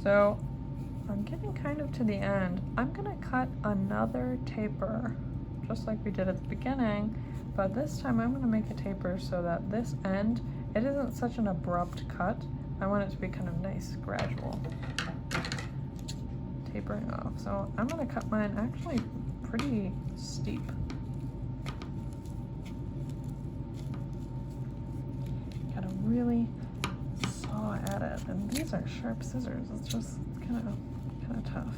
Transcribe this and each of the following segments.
So I'm getting kind of to the end. I'm gonna cut another taper, just like we did at the beginning, but this time I'm gonna make a taper so that this end, it isn't such an abrupt cut. I want it to be kind of nice, gradual, tapering off. So I'm gonna cut mine actually pretty steep. Gotta really saw at it, and these are sharp scissors. It's just kind of tough.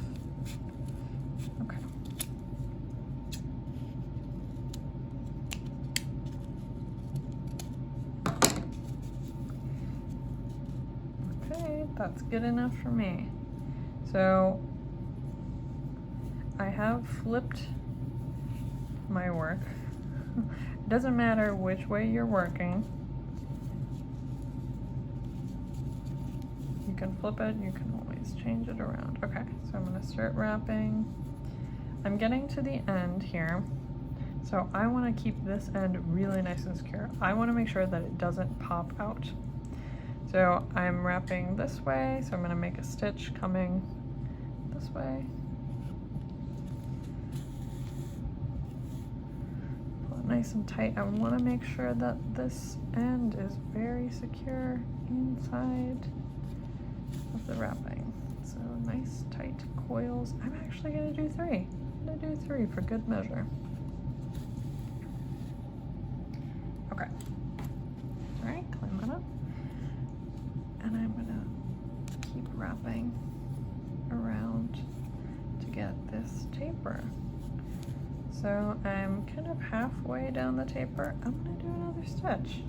Okay. Okay, that's good enough for me. So I have flipped my work. It doesn't matter which way you're working. You can flip it, you can always change it around. Okay, so I'm gonna start wrapping. I'm getting to the end here. So I wanna keep this end really nice and secure. I wanna make sure that it doesn't pop out. So I'm wrapping this way, so I'm gonna make a stitch coming this way. Pull it nice and tight. I wanna make sure that this end is very secure inside of the wrapping. So nice tight coils. I'm actually gonna do 3. I'm gonna do 3 for good measure. Okay. All right, climb that up. And I'm gonna keep wrapping around to get this taper. So I'm kind of halfway down the taper. I'm gonna do another stitch.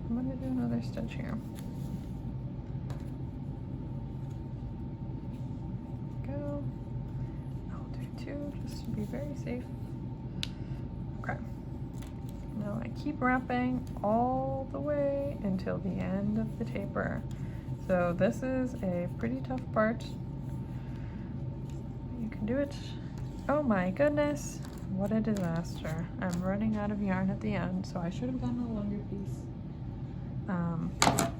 I'm gonna do another stitch here. Go. I'll do 2 just to be very safe. Okay. Now I keep wrapping all the way until the end of the taper. So this is a pretty tough part. You can do it. Oh my goodness, what a disaster. I'm running out of yarn at the end, so I should have gotten a longer piece.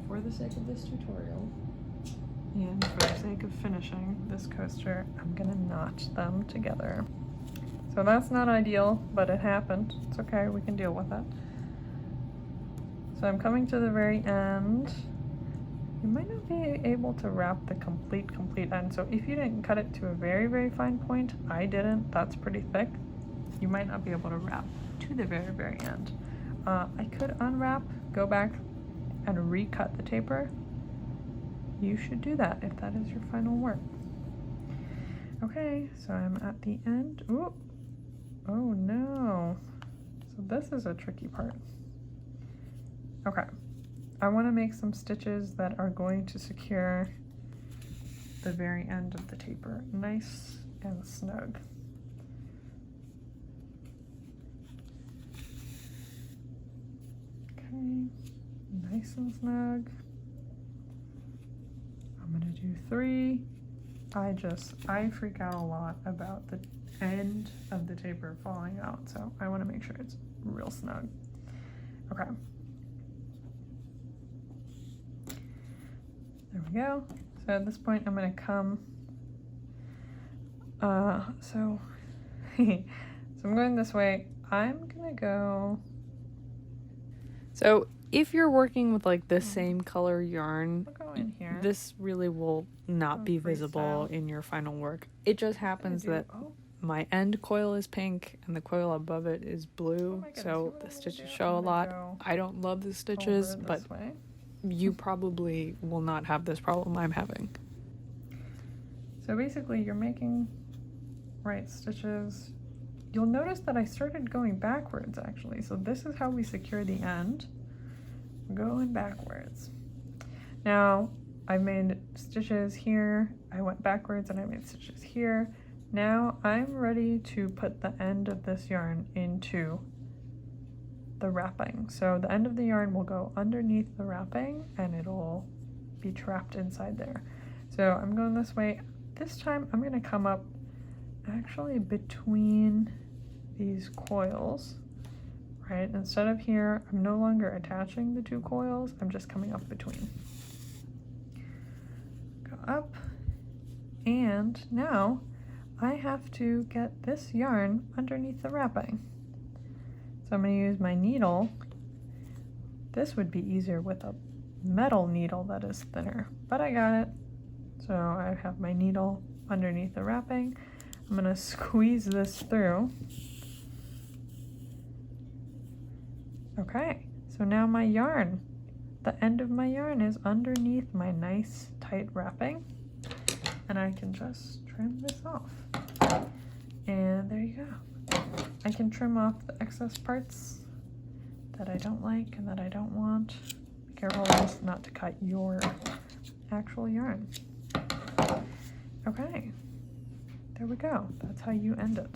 For the sake of this tutorial, and for the sake of finishing this coaster, I'm gonna notch them together. So that's not ideal, but it happened. It's okay, we can deal with it. So I'm coming to the very end. You might not be able to wrap the complete end. So if you didn't cut it to a very, very fine point, I didn't, that's pretty thick, you might not be able to wrap to the very, very end. I could unwrap, go back and recut the taper. You should do that if that is your final work. Okay, so I'm at the end. Ooh. Oh no. So this is a tricky part. Okay. I want to make some stitches that are going to secure the very end of the taper nice and snug. Okay, nice and snug. I'm gonna do 3. I freak out a lot about the end of the taper falling out, so I want to make sure it's real snug. Okay. There we go. So at this point, I'm gonna come. So I'm going this way. I'm gonna go. So if you're working with like the same color yarn, I'll go in here. this really will not be visible in your final work. It just happens that my end coil is pink and the coil above it is blue, so the stitches show a lot. I don't love the stitches, but you probably will not have this problem I'm having. So basically you're making right stitches. You'll notice that I started going backwards actually. So this is how we secure the end. Going backwards. Now I made stitches here. I went backwards and I made stitches here. Now I'm ready to put the end of this yarn into the wrapping. So the end of the yarn will go underneath the wrapping and it'll be trapped inside there. So I'm going this way. This time I'm going to come up actually between these coils, right? Instead of here, I'm no longer attaching the 2 coils, I'm just coming up between. Go up And now I have to get this yarn underneath the wrapping. So I'm going to use my needle. This would be easier with a metal needle that is thinner, but I got it. So I have my needle underneath the wrapping. I'm going to squeeze this through. Okay, so now my yarn, the end of my yarn is underneath my nice tight wrapping, and I can just trim this off. And there you go. I can trim off the excess parts that I don't like and that I don't want. Be careful just not to cut your actual yarn. Okay, there we go. That's how you end it.